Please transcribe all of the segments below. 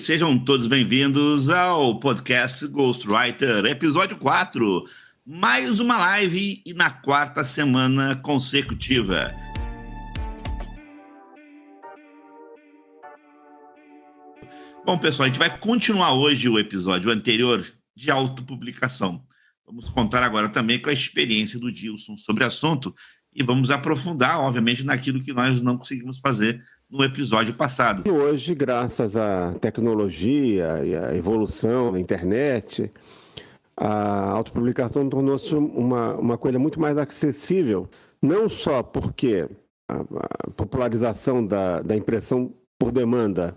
Sejam todos bem-vindos ao podcast Ghostwriter, episódio 4. Mais uma live e na quarta semana consecutiva. Bom, pessoal, a gente vai continuar hoje o episódio anterior de autopublicação. Vamos contar agora também com a experiência do Gilson sobre o assunto e vamos aprofundar, obviamente, naquilo que nós não conseguimos fazer no episódio passado. E hoje, graças à tecnologia e à evolução da internet, a autopublicação tornou-se uma coisa muito mais acessível, não só porque a popularização da impressão por demanda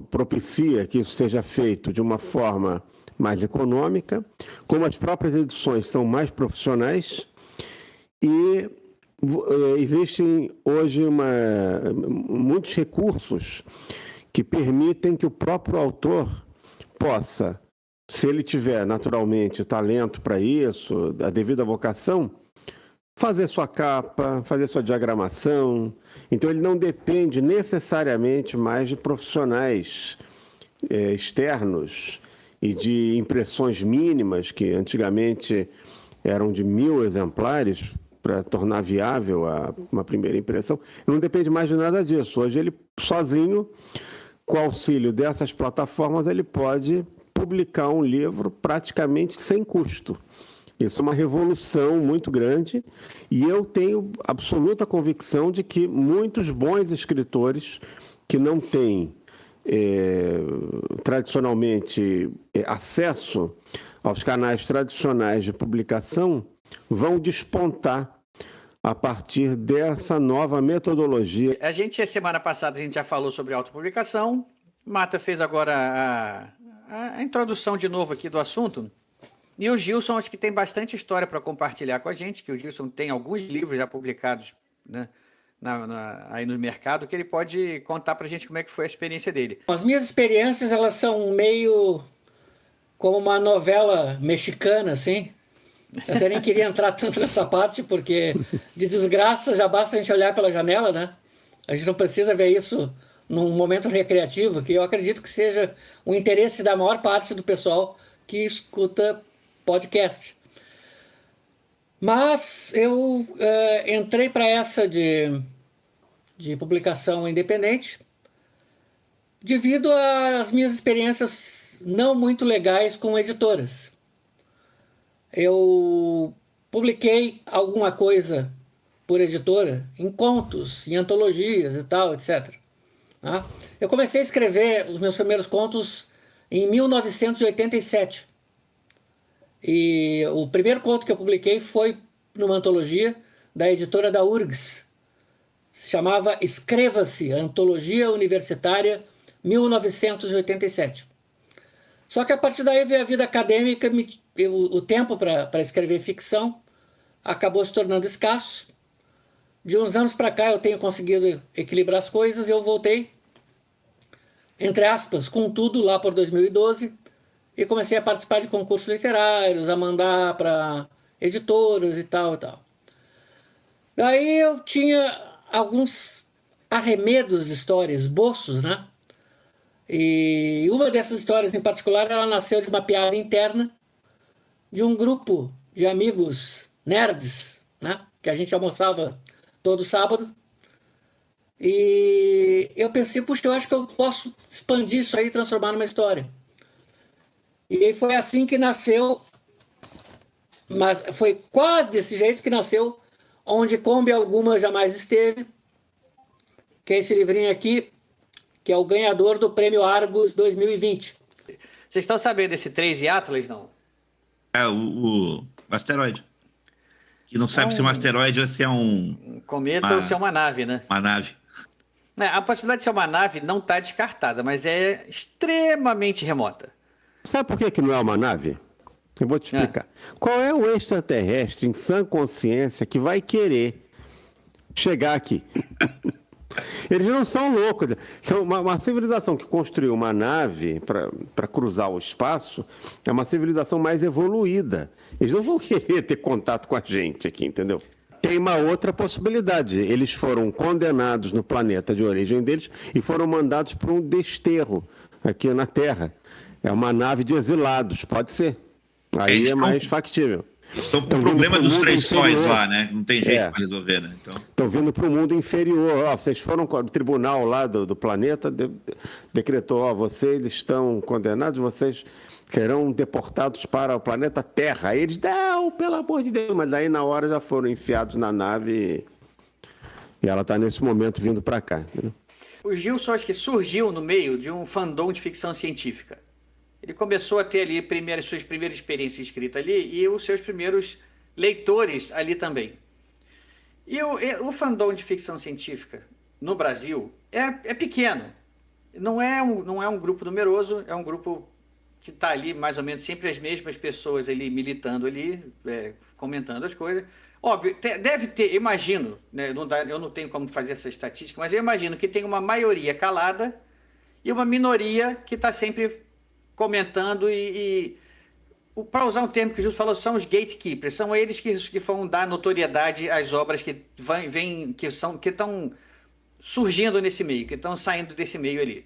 propicia que isso seja feito de uma forma mais econômica, como as próprias edições são mais profissionais e existem hoje muitos recursos que permitem que o próprio autor possa, se ele tiver naturalmente talento para isso, a devida vocação, fazer sua capa, fazer sua diagramação. Então ele não depende necessariamente mais de profissionais externos e de impressões mínimas, que antigamente eram de 1000 exemplares, para tornar viável uma primeira impressão. Não depende mais de nada disso. Hoje ele, sozinho, com o auxílio dessas plataformas, ele pode publicar um livro praticamente sem custo. Isso é uma revolução muito grande e eu tenho absoluta convicção de que muitos bons escritores que não têm tradicionalmente acesso aos canais tradicionais de publicação vão despontar a partir dessa nova metodologia. Semana passada, a gente já falou sobre autopublicação. Mata fez agora a introdução de novo aqui do assunto. E o Gilson, acho que tem bastante história para compartilhar com a gente, que o Gilson tem alguns livros já publicados, né, aí no mercado, que ele pode contar para a gente como é que foi a experiência dele. As minhas experiências, elas são meio como uma novela mexicana, assim. Eu até nem queria entrar tanto nessa parte, porque de desgraça já basta a gente olhar pela janela, né? A gente não precisa ver isso num momento recreativo, que eu acredito que seja o interesse da maior parte do pessoal que escuta podcast. Mas eu entrei para essa de publicação independente devido às minhas experiências não muito legais com editoras. Eu publiquei alguma coisa por editora, em contos, em antologias e tal, etc. Eu comecei a escrever os meus primeiros contos em 1987. E o primeiro conto que eu publiquei foi numa antologia da editora da URGS. Se chamava Escreva-se, Antologia Universitária 1987. Só que a partir daí veio a vida acadêmica, o tempo para escrever ficção acabou se tornando escasso. De uns anos para cá eu tenho conseguido equilibrar as coisas e eu voltei, entre aspas, com tudo lá por 2012 e comecei a participar de concursos literários, a mandar para editoras e tal e tal. Daí eu tinha alguns arremedos de histórias, esboços, né? E uma dessas histórias em particular, ela nasceu de uma piada interna de um grupo de amigos nerds, né? Que a gente almoçava todo sábado. E eu pensei, puxa, eu acho que eu posso expandir isso aí e transformar numa história. E foi assim que nasceu, mas foi quase desse jeito que nasceu Onde Kombi Alguma Jamais Esteve, que é esse livrinho aqui, que é o ganhador do Prêmio Argus 2020. Vocês estão sabendo desse 3 Atlas, não? É o asteroide. Que não sabe se é um asteroide ou se é um cometa ou se é uma nave, né? Uma nave. A possibilidade de ser uma nave não está descartada, mas é extremamente remota. Sabe por que não é uma nave? Eu vou te explicar. Qual é o extraterrestre em sã consciência que vai querer chegar aqui? Eles não são loucos. São uma civilização que construiu uma nave para cruzar o espaço é uma civilização mais evoluída. Eles não vão querer ter contato com a gente aqui, entendeu? Tem uma outra possibilidade. Eles foram condenados no planeta de origem deles e foram mandados para um desterro aqui na Terra. É uma nave de exilados, pode ser. Aí é mais factível. Estão com o problema dos 3 sóis lá, né? Não tem jeito para resolver, né? Estão vindo para o mundo inferior. Ó, vocês foram o tribunal lá do planeta, decretou, ó, vocês estão condenados, vocês serão deportados para o planeta Terra. Aí eles, não, pelo amor de Deus. Mas daí na hora já foram enfiados na nave e ela está nesse momento vindo para cá. Entendeu? O Gilson, acho que surgiu no meio de um fandom de ficção científica. Ele começou a ter ali suas primeiras experiências de escrita ali e os seus primeiros leitores ali também. E o fandom de ficção científica no Brasil é pequeno. Não é um grupo numeroso, é um grupo que está ali mais ou menos sempre as mesmas pessoas ali militando ali, comentando as coisas. Óbvio, deve ter, imagino, né, eu não tenho como fazer essa estatística, mas eu imagino que tem uma maioria calada e uma minoria que está sempre comentando para usar um termo que o Justo falou, são os gatekeepers, são eles que vão dar notoriedade às obras que estão surgindo nesse meio, que estão saindo desse meio ali.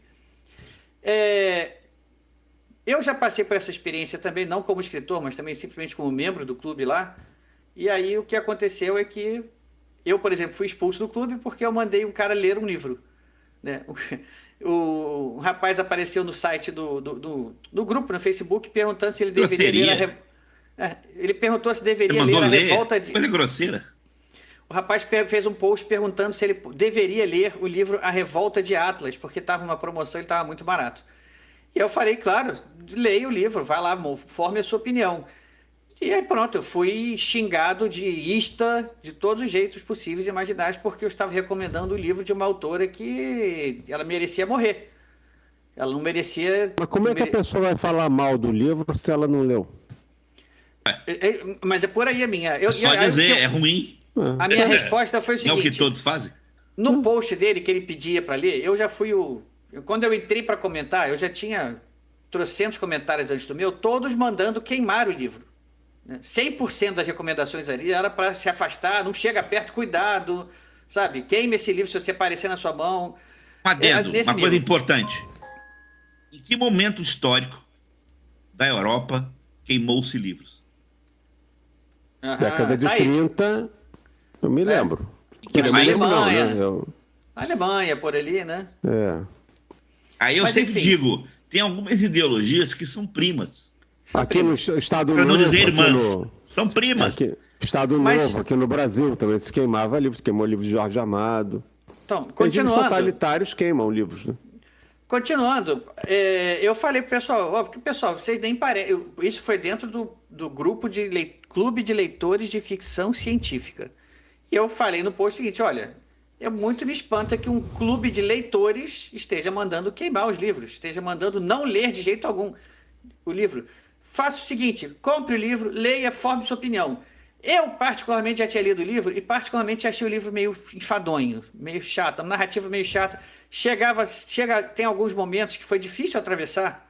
Eu já passei por essa experiência também, não como escritor, mas também simplesmente como membro do clube lá, e aí o que aconteceu é que eu, por exemplo, fui expulso do clube porque eu mandei um cara ler um livro, né? O rapaz apareceu no site do grupo, no Facebook, perguntando se ele deveria ler ele perguntou se deveria ler a revolta de... Coisa grosseira. O rapaz fez um post perguntando se ele deveria ler o livro A Revolta de Atlas, porque estava numa promoção e ele estava muito barato. E eu falei, claro, leia o livro, vai lá, forme a sua opinião. E aí pronto, eu fui xingado de ista de todos os jeitos possíveis e imaginários, porque eu estava recomendando o livro de uma autora que ela merecia morrer. Ela não merecia... Mas como é que a pessoa vai falar mal do livro se ela não leu? Mas é por aí a minha... Só dizer, é ruim. A minha resposta foi o seguinte... Não é o que todos fazem? No post dele, que ele pedia para ler, eu já fui quando eu entrei para comentar, eu já tinha trocentos comentários antes do meu, todos mandando queimar o livro. 100% das recomendações ali era para se afastar, não chega perto, cuidado, sabe? Queime esse livro se você aparecer na sua mão. Um adendo, uma coisa importante. Em que momento histórico da Europa queimou-se livros? Década de 30, eu me lembro. Que mais? Alemanha, Alemanha, por ali, né? Aí eu sempre digo, tem algumas ideologias que são primas. Aqui no Estado Novo... Para não dizer irmãs, são primas. Aqui, Estado Novo, aqui no Brasil também se queimava livros, queimou livros de Jorge Amado. Então, continuando... Os totalitários queimam livros, né? Continuando, eu falei pro pessoal, porque pessoal, vocês nem parecem... Isso foi dentro do grupo de Clube de Leitores de Ficção Científica. E eu falei no post o seguinte, olha, muito me espanta que um clube de leitores esteja mandando queimar os livros, esteja mandando não ler de jeito algum o livro. Faça o seguinte, compre o livro, leia, forme sua opinião. Eu, particularmente, já tinha lido o livro e, particularmente, achei o livro meio enfadonho, meio chato, a narrativa meio chata. Tem alguns momentos que foi difícil atravessar,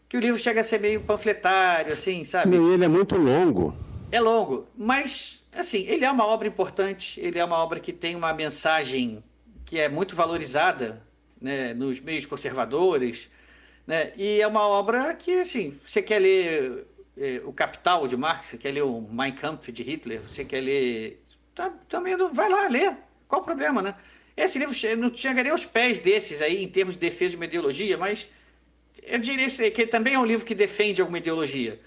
que o livro chega a ser meio panfletário, assim, sabe? E ele é muito longo. É longo, mas, assim, ele é uma obra importante, ele é uma obra que tem uma mensagem que é muito valorizada, né, nos meios conservadores, né? E é uma obra que, assim, você quer ler o Capital de Marx, você quer ler o Mein Kampf de Hitler, você quer ler... Também vai lá, lê. Qual o problema, né? Esse livro não chegaria aos pés desses aí, em termos de defesa de uma ideologia, mas eu diria que também é um livro que defende alguma ideologia.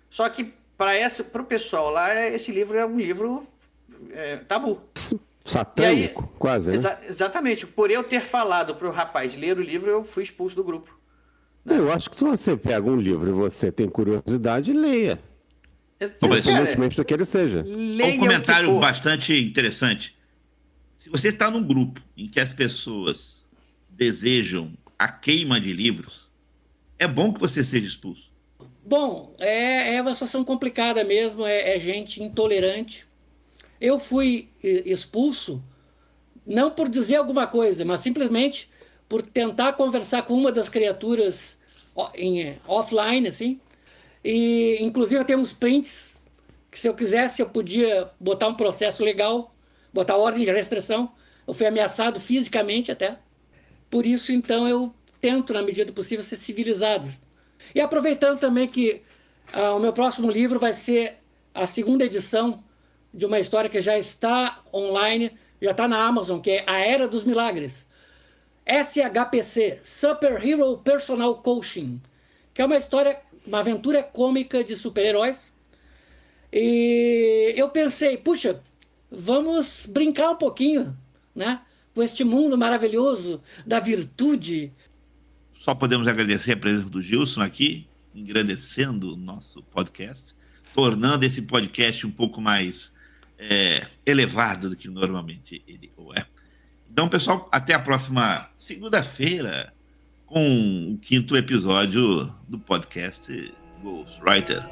Só que, para o pessoal lá, esse livro é um livro tabu. Satânico, aí, quase, né? Exatamente. Por eu ter falado para o rapaz ler o livro, eu fui expulso do grupo. Eu acho que se você pega um livro e você tem curiosidade, leia. Independentemente do que ele seja. Um comentário bastante interessante. Se você está num grupo em que as pessoas desejam a queima de livros, é bom que você seja expulso. Bom, é uma situação complicada mesmo, é gente intolerante. Eu fui expulso não por dizer alguma coisa, mas simplesmente por tentar conversar com uma das criaturas offline, assim. E, inclusive, eu tenho uns prints que, se eu quisesse, eu podia botar um processo legal, botar ordem de restrição. Eu fui ameaçado fisicamente até. Por isso, então, eu tento, na medida do possível, ser civilizado. E aproveitando também que o meu próximo livro vai ser a segunda edição de uma história que já está online, já está na Amazon, que é A Era dos Milagres. SHPC, Super Hero Personal Coaching, que é uma história, uma aventura cômica de super-heróis. E eu pensei, puxa, vamos brincar um pouquinho, né, com este mundo maravilhoso da virtude. Só podemos agradecer a presença do Gilson aqui, engrandecendo o nosso podcast, tornando esse podcast um pouco mais elevado do que normalmente ele é. Então, pessoal, até a próxima segunda-feira com o 5º episódio do podcast Ghostwriter.